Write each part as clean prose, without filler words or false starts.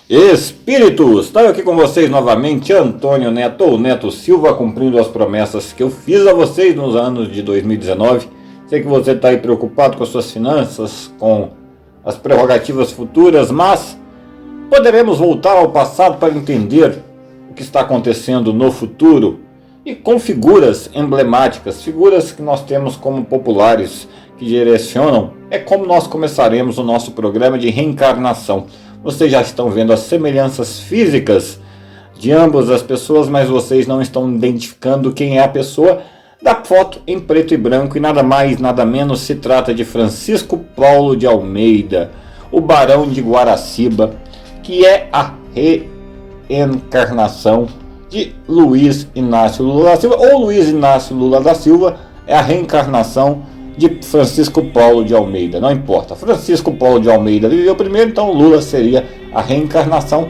Espíritos, estou aqui com vocês novamente, Antônio Neto, ou Neto Silva, cumprindo as promessas que eu fiz a vocês nos anos de 2019. Sei que você está aí preocupado com as suas finanças, com as prerrogativas futuras, mas poderemos voltar ao passado para entender o que está acontecendo no futuro e com figuras emblemáticas, figuras que nós temos como populares, que direcionam, é como nós começaremos o nosso programa de reencarnação. Vocês já estão vendo as semelhanças físicas de ambas as pessoas, mas vocês não estão identificando quem é a pessoa da foto em preto e branco, e nada mais, nada menos se trata de Francisco Paulo de Almeida, o Barão de Guaraciba, que é a reencarnação de Luiz Inácio Lula da Silva, ou Luiz Inácio Lula da Silva é a reencarnação de Francisco Paulo de Almeida, não importa. Francisco Paulo de Almeida viveu primeiro, então Lula seria a reencarnação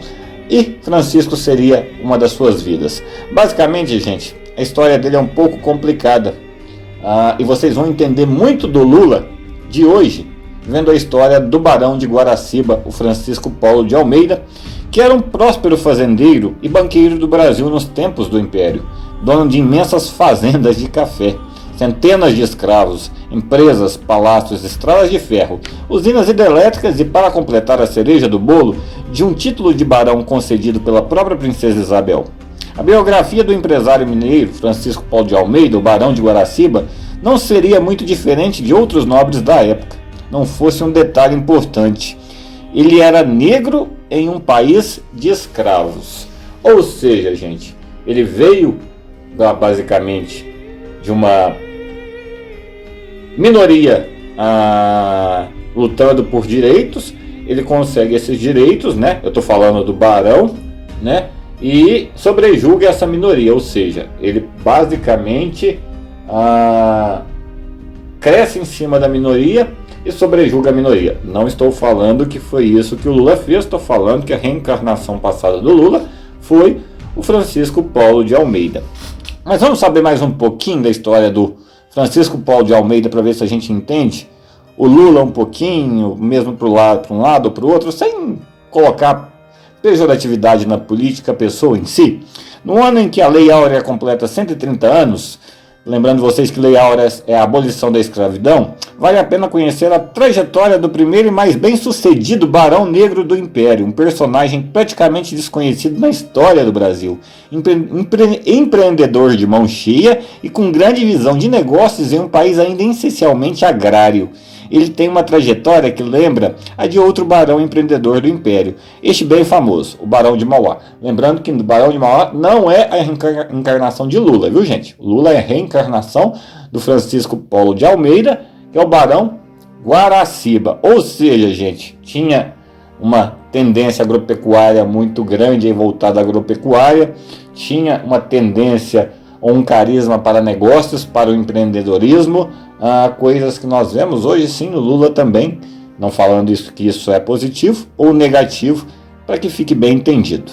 e Francisco seria uma das suas vidas. Basicamente, gente, a história dele é um pouco complicada, e vocês vão entender muito do Lula de hoje vendo a história do Barão de Guaraciba, o Francisco Paulo de Almeida, que era um próspero fazendeiro e banqueiro do Brasil nos tempos do Império, dono de imensas fazendas de café, centenas de escravos, empresas, palácios, estradas de ferro, usinas hidrelétricas e, para completar a cereja do bolo, de um título de barão concedido pela própria princesa Isabel. A biografia do empresário mineiro Francisco Paulo de Almeida, o Barão de Guaraciba, não seria muito diferente de outros nobres da época, não fosse um detalhe importante. Ele era negro em um país de escravos. Ou seja, gente, ele veio basicamente de uma minoria lutando por direitos. Ele consegue esses direitos, né? Eu estou falando do barão, né? E sobrejuga essa minoria, ou seja, ele basicamente cresce em cima da minoria e sobrejuga a minoria. Não estou falando que foi isso que o Lula fez, estou falando que a reencarnação passada do Lula foi o Francisco Paulo de Almeida. Mas vamos saber mais um pouquinho da história do Francisco Paulo de Almeida para ver se a gente entende o Lula um pouquinho, mesmo para um lado ou para o outro, sem colocar pejoratividade na política, a pessoa em si. No ano em que a Lei Áurea completa 130 anos, lembrando vocês que Lei Áurea é a abolição da escravidão, vale a pena conhecer a trajetória do primeiro e mais bem-sucedido Barão Negro do Império, um personagem praticamente desconhecido na história do Brasil, empreendedor de mão cheia e com grande visão de negócios em um país ainda essencialmente agrário. Ele tem uma trajetória que lembra a de outro barão empreendedor do Império, este bem famoso, o Barão de Mauá. Lembrando que o Barão de Mauá não é a reencarnação de Lula, viu, gente? Lula é a reencarnação do Francisco Paulo de Almeida, que é o Barão Guaraciba. Ou seja, gente, tinha uma tendência agropecuária muito grande, voltada à agropecuária, tinha uma tendência ou um carisma para negócios, para o empreendedorismo, coisas que nós vemos hoje sim no Lula também, não falando isso que isso é positivo ou negativo, para que fique bem entendido.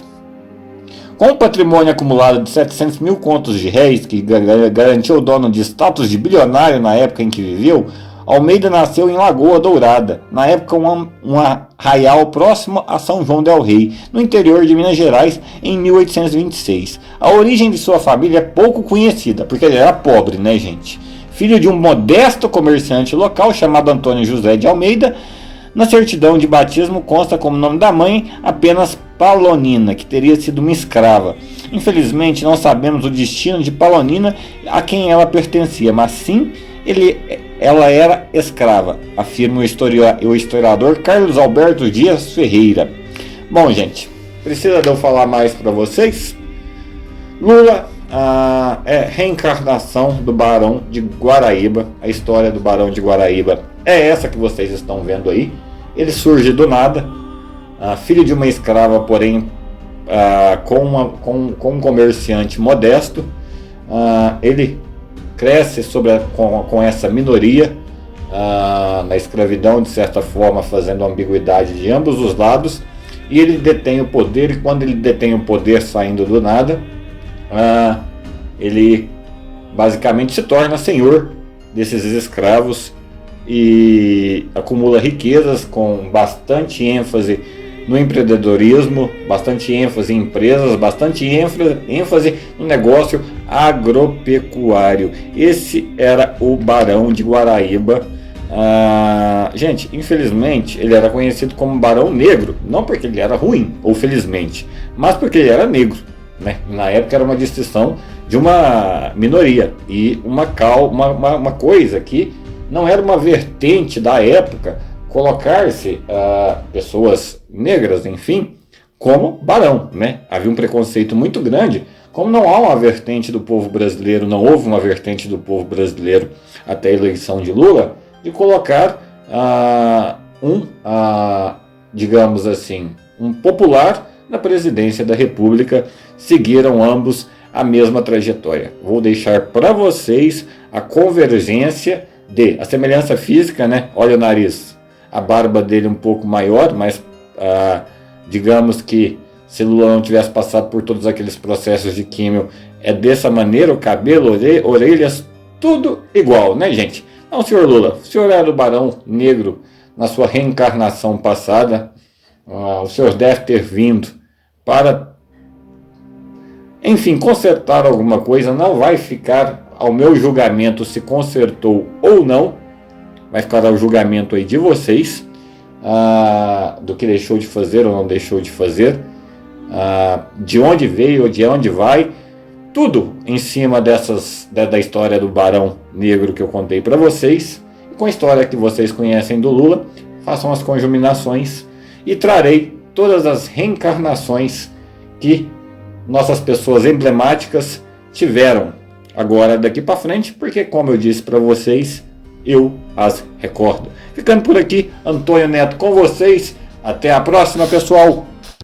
Com um patrimônio acumulado de 700 mil contos de réis, que garantiu ao dono de status de bilionário na época em que viveu, Almeida nasceu em Lagoa Dourada, na época um arraial próximo a São João del Rei, no interior de Minas Gerais, em 1826. A origem de sua família é pouco conhecida, porque ele era pobre, né, gente? Filho de um modesto comerciante local chamado Antônio José de Almeida, na certidão de batismo consta como nome da mãe apenas Palonina, que teria sido uma escrava. Infelizmente não sabemos o destino de Palonina, a quem ela pertencia, mas sim ela era escrava, afirma o historiador Carlos Alberto Dias Ferreira. Bom, gente, precisa de eu falar mais para vocês? Lula é reencarnação do Barão de Guaraíba. A história do Barão de Guaraíba é essa que vocês estão vendo aí. Ele surge do nada, filho de uma escrava, porém com um comerciante modesto. Ele cresce com essa minoria na escravidão, de certa forma fazendo ambiguidade de ambos os lados, e ele detém o poder, e quando ele detém o poder saindo do nada, ele basicamente se torna senhor desses escravos e acumula riquezas com bastante ênfase no empreendedorismo, bastante ênfase em empresas, bastante ênfase no negócio agropecuário. Esse era o Barão de Guaraíba. Gente, infelizmente ele era conhecido como Barão Negro, não porque ele era ruim, ou felizmente, mas porque ele era negro, né? Na época era uma distinção de uma minoria e uma coisa que não era uma vertente da época colocar-se pessoas negras, enfim, como barão, né? Havia um preconceito muito grande, como não há uma vertente do povo brasileiro, não houve uma vertente do povo brasileiro até a eleição de Lula, de colocar digamos assim, um popular na presidência da República. Seguiram ambos a mesma trajetória. Vou deixar para vocês a convergência a semelhança física, né? Olha o nariz, a barba dele um pouco maior, mas digamos que se Lula não tivesse passado por todos aqueles processos de químio, é dessa maneira, o cabelo, orelhas, tudo igual, né, gente? Não, senhor Lula, o senhor era o Barão Negro na sua reencarnação passada, o senhor deve ter vindo para, enfim, consertar alguma coisa. Não vai ficar ao meu julgamento se consertou ou não, vai ficar ao julgamento aí de vocês, do que deixou de fazer ou não deixou de fazer, de onde veio, de onde vai, tudo em cima da história do Barão Negro que eu contei para vocês, e com a história que vocês conhecem do Lula, façam as conjuminações e trarei todas as reencarnações que nossas pessoas emblemáticas tiveram agora daqui para frente, porque, como eu disse para vocês, eu as recordo. Ficando por aqui, Antônio Neto com vocês. Até a próxima, pessoal!